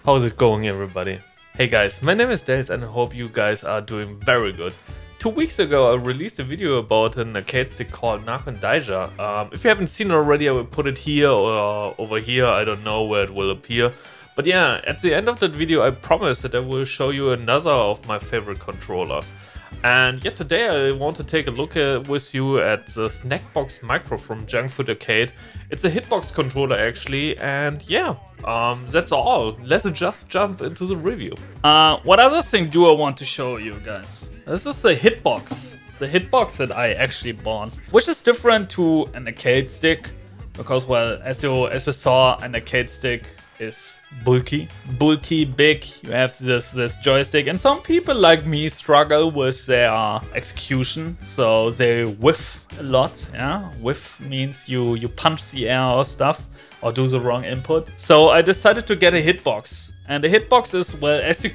How's it going, everybody? Hey guys, my name is Dales and I hope you guys are doing very good. 2 weeks ago I released a video about an arcade stick called Untitled. If you haven't seen it already, I will put it here or over here, I don't know where it will appear. But yeah, at the end of that video I promised that I will show you another of my favorite controllers. And yeah, today I want to take a look with you at the Snackbox Micro from Junk Food Arcade. It's a hitbox controller actually, and yeah, that's all. Let's just jump into the review. What other thing do I want to show you guys? This is the hitbox. The hitbox that I actually bought, which is different to an arcade stick, because well, as you saw, an arcade stick is bulky, big. You have this joystick, and some people like me struggle with their execution, so they whiff a lot. Yeah, whiff means you punch the air or stuff or do the wrong input. So I decided to get a hitbox, and the hitbox is, well, as you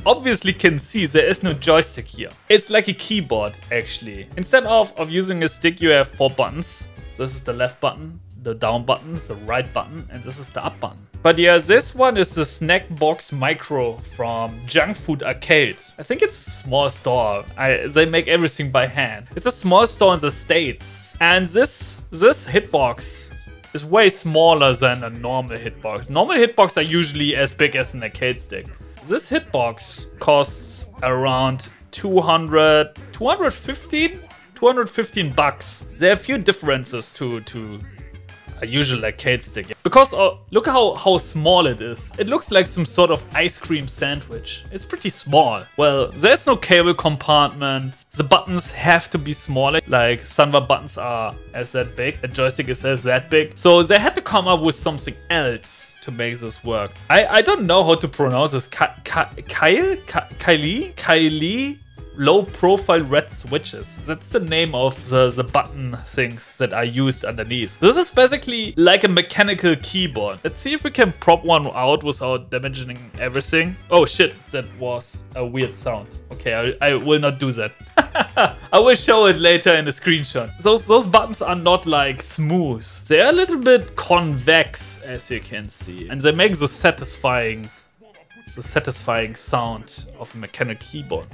obviously can see, there is no joystick here. It's like a keyboard actually. Instead of using a stick, you have 4 buttons. This is the left button, the down button, the right button, and this is the up button. But yeah, this one is the Snackbox Micro from Junk Food Arcade. I think it's a small store. They make everything by hand. It's a small store in the States. And this hitbox is way smaller than a normal hitbox. Normal hitbox are usually as big as an arcade stick. This hitbox costs around 215 bucks. There are a few differences to a usual arcade stick, because look how small it is. It looks like some sort of ice cream sandwich. It's pretty small. Well, there's no cable compartment. The buttons have to be smaller. Like Sunva buttons are as that big. A joystick is as that big. So they had to come up with something else to make this work. I don't know how to pronounce this. Kylie low profile red switches. That's the name of the button things that are used underneath. This is basically like a mechanical keyboard. Let's see if we can prop one out without damaging everything. Oh shit, that was a weird sound. Okay, I will not do that. I will show it later in the screenshot. Those buttons are not like smooth. They're a little bit convex, as you can see. And they make the satisfying sound of a mechanical keyboard.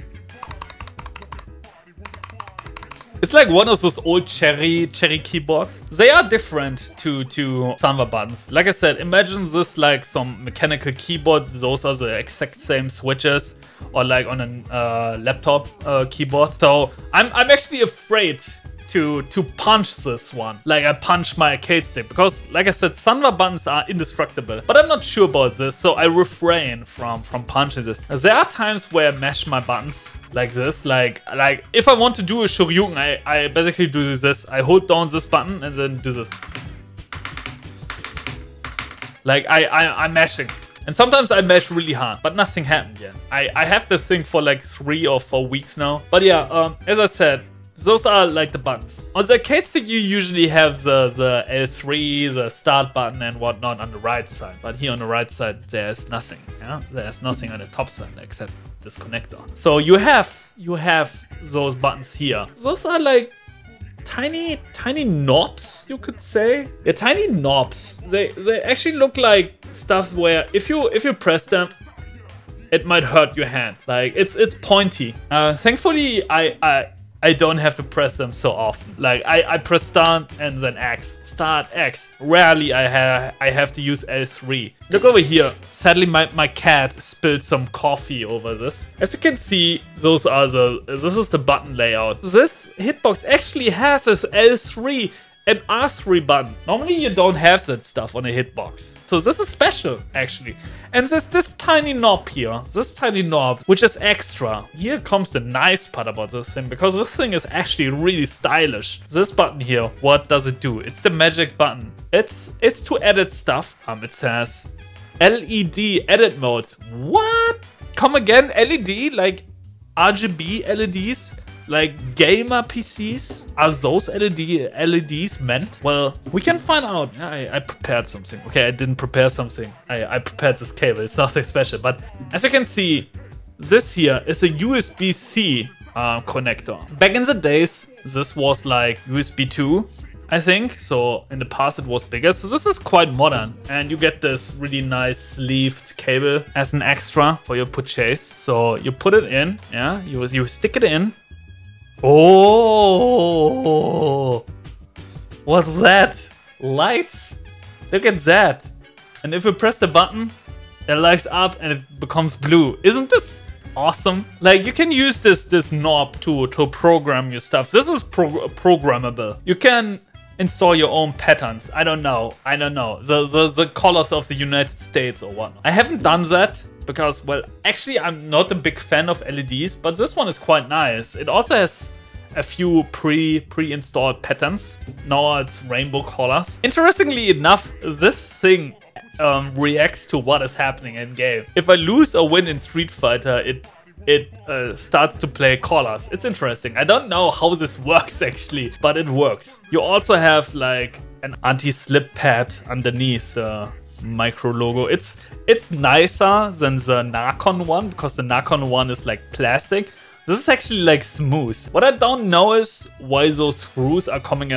It's like one of those old cherry keyboards. They are different to Sunva buttons. Like I said, imagine this like some mechanical keyboard. Those are the exact same switches, or like on a laptop keyboard. So I'm actually afraid to punch this one like I punch my arcade stick, because like I said, Sunva buttons are indestructible, but I'm not sure about this, so I refrain from punching this. There are times where I mash my buttons like this, like if I want to do a shoryuken, I basically do this. I hold down this button and then do this. Like I'm mashing. And sometimes I mash really hard, but nothing happened yet. I have this thing for like 3 or 4 weeks now. But yeah, as I said, those are like the buttons. On the arcade stick, you usually have the L3, the start button and whatnot on the right side. But here on the right side, there's nothing. Yeah, there's nothing on the top side except this connector. So you have those buttons here. Those are like tiny knobs, you could say. Yeah, tiny knobs. They actually look like stuff where if you press them, it might hurt your hand. Like it's pointy. Thankfully, I don't have to press them so often. Like I press start and then X. Start X. Rarely I have to use L3. Look over here. Sadly my cat spilled some coffee over this. As you can see, this is the button layout. This hitbox actually has this L3 and R3 button. Normally you don't have that stuff on a hitbox. So this is special actually. And there's this tiny knob here, which is extra. Here comes the nice part about this thing, because this thing is actually really stylish. This button here, what does it do? It's the magic button. It's to edit stuff. It says LED edit mode. What? Come again? LED? Like RGB LEDs? Like gamer PCs? Are those LEDs meant? Well, we can find out. I prepared something. Okay, I didn't prepare something. I prepared this cable. It's nothing special. But as you can see, this here is a USB-C connector. Back in the days, this was like USB 2. I think. So in the past it was bigger. So this is quite modern. And you get this really nice sleeved cable as an extra for your purchase. So you put it in, yeah, you stick it in. Oh, what's that? Lights? Look at that. And if you press the button, it lights up and it becomes blue. Isn't this awesome? Like, you can use this knob to program your stuff. This is programmable. You can install your own patterns. I don't know. The colors of the United States or whatnot. I haven't done that because, well, actually I'm not a big fan of LEDs, but this one is quite nice. It also has a few pre-installed patterns. Now it's rainbow colors. Interestingly enough, this thing reacts to what is happening in game. If I lose or win in Street Fighter, it starts to play colors. It's interesting. I don't know how this works actually, but it works. You also have like an anti-slip pad underneath the Micro logo. It's nicer than the Narcon one because the Narcon one is like plastic. This is actually like smooth. What I don't know is why those screws are coming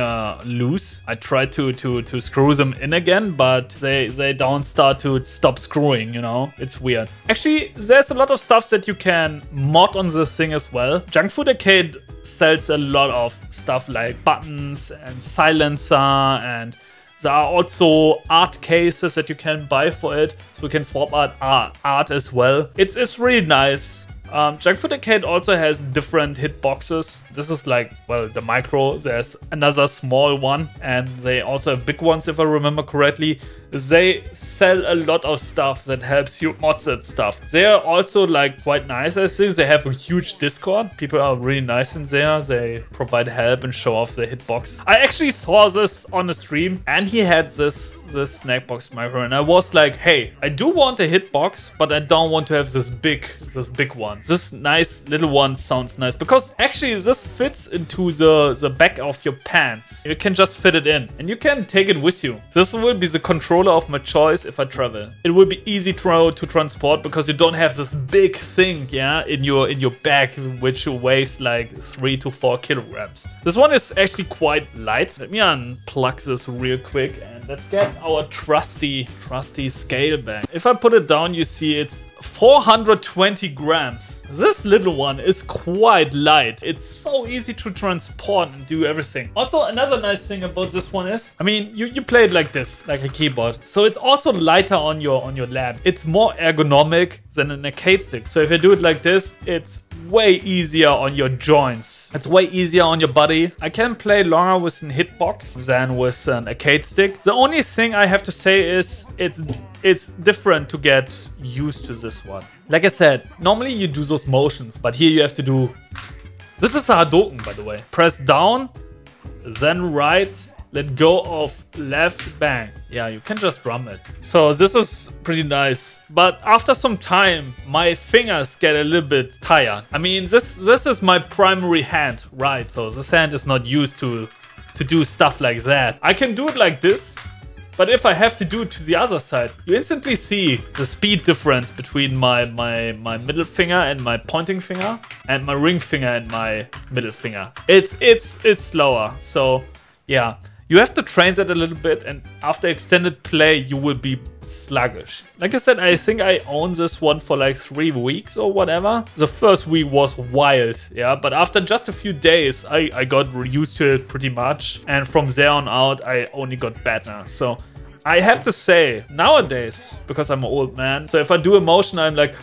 loose. I tried to screw them in again, but they don't stop screwing, you know? It's weird. Actually, there's a lot of stuff that you can mod on this thing as well. Junk Food Arcade sells a lot of stuff like buttons and silencer, and there are also art cases that you can buy for it. So you can swap art as well. It's really nice. Junk Food Arcade also has different hitboxes. This is like, well, the Micro. There's another small one, and they also have big ones if I remember correctly. They sell a lot of stuff that helps you mod that stuff. They are also like quite nice, I think. They have a huge Discord. People are really nice in there. They provide help and show off the hitbox. I actually saw this on the stream, and he had this Snackbox Micro, and I was like, hey, I do want a hitbox, but I don't want to have this big one. This nice little one sounds nice because actually this fits into the back of your pants. You can just fit it in and you can take it with you. This will be the controller of my choice if I travel. It will be easy to transport because you don't have this big thing, yeah, in your bag, which weighs like 3 to 4 kilograms. This one is actually quite light. Let me unplug this real quick and let's get our trusty scale back. If I put it down, you see it's 420 grams. This little one is quite light. It's so easy to transport and do everything. Also, another nice thing about this one is, I mean, you play it like this, like a keyboard. So it's also lighter on your lap. It's more ergonomic than an arcade stick. So if you do it like this, it's way easier on your joints. It's way easier on your body. I can play longer with an hitbox than with an arcade stick. The only thing I have to say is it's different to get used to this one. Like I said, normally you do those motions, but here you have to do... This is a Hadouken, by the way. Press down, then right, let go of left, bang. Yeah, you can just drum it. So this is pretty nice. But after some time, my fingers get a little bit tired. I mean, this is my primary hand, right? So this hand is not used to do stuff like that. I can do it like this. But if I have to do it to the other side, you instantly see the speed difference between my middle finger and my pointing finger and my ring finger and my middle finger. It's slower. So yeah, you have to train that a little bit, and after extended play, you will be sluggish. Like I said, I think I own this one for like 3 weeks or whatever. The first week was wild, yeah, but after just a few days, I got used to it pretty much, and from there on out, I only got better. So I have to say, nowadays, because I'm an old man, so if I do a motion, I'm like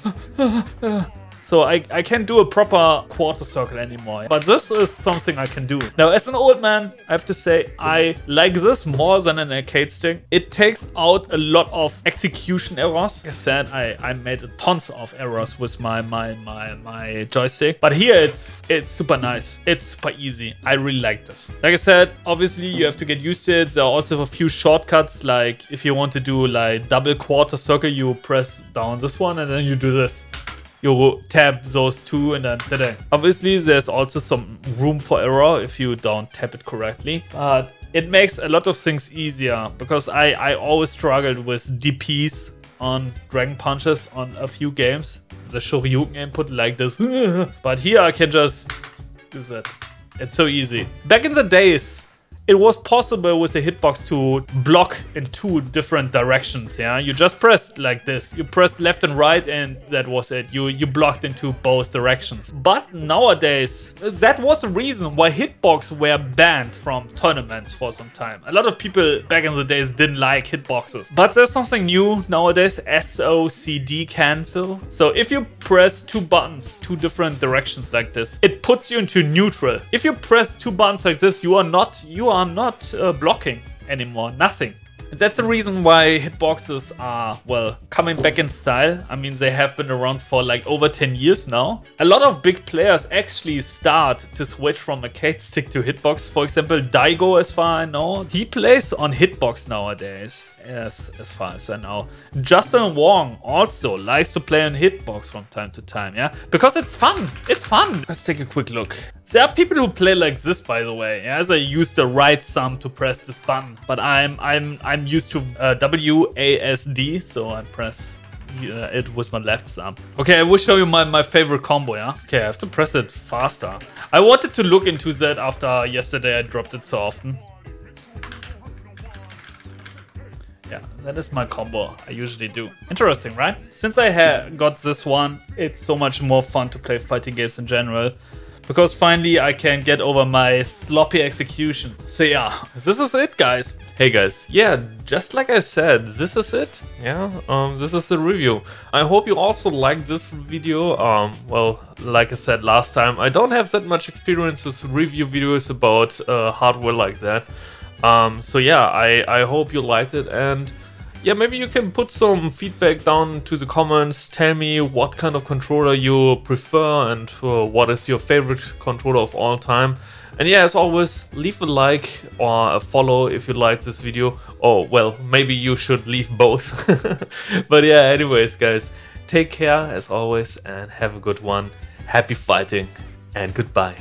so I can't do a proper quarter circle anymore. But this is something I can do. Now, as an old man, I have to say, I like this more than an arcade stick. It takes out a lot of execution errors. Like I said, I made tons of errors with my joystick. But here, it's super nice. It's super easy. I really like this. Like I said, obviously, you have to get used to it. There are also a few shortcuts. Like, if you want to do like double quarter circle, you press down this one and then you do this. You tap those two and then ta-da. Obviously, there's also some room for error if you don't tap it correctly. But it makes a lot of things easier because I always struggled with DPs on Dragon Punches on a few games. The Shoryuken input like this. But here I can just do that. It's so easy. Back in the days, it was possible with the hitbox to block in 2 different directions. Yeah, you just pressed like this. You pressed left and right, and that was it. You blocked into both directions. But nowadays, that was the reason why hitbox were banned from tournaments for some time. A lot of people back in the days didn't like hitboxes. But there's something new nowadays, SOCD cancel. So if you press 2 buttons, 2 different directions like this, it puts you into neutral. If you press 2 buttons like this, you are not blocking anymore, nothing. That's the reason why hitboxes are, well, coming back in style. I mean, they have been around for like over 10 years now. A lot of big players actually start to switch from arcade stick to hitbox. For example, Daigo, as far as I know, he plays on hitbox nowadays, as far as I know. Justin Wong also likes to play on hitbox from time to time, yeah? Because it's fun, it's fun. Let's take a quick look. There are people who play like this, by the way, yeah? As I use the right thumb to press this button, but I'm used to WASD, so I press it with my left thumb. Okay, I will show you my favorite combo, yeah? Okay, I have to press it faster. I wanted to look into that after yesterday I dropped it so often. Yeah, that is my combo I usually do. Interesting, right? Since I got this one, it's so much more fun to play fighting games in general. Because finally I can get over my sloppy execution. So yeah, this is it, guys. Hey guys, yeah, just like I said, this is it. Yeah, this is the review. I hope you also like this video. Well, like I said last time, I don't have that much experience with review videos about hardware like that. So yeah, I hope you liked it, and yeah, maybe you can put some feedback down to the comments. Tell me what kind of controller you prefer and what is your favorite controller of all time. And yeah, as always, leave a like or a follow if you like this video. Oh, well, maybe you should leave both. But yeah, anyways, guys, take care as always and have a good one. Happy fighting and goodbye.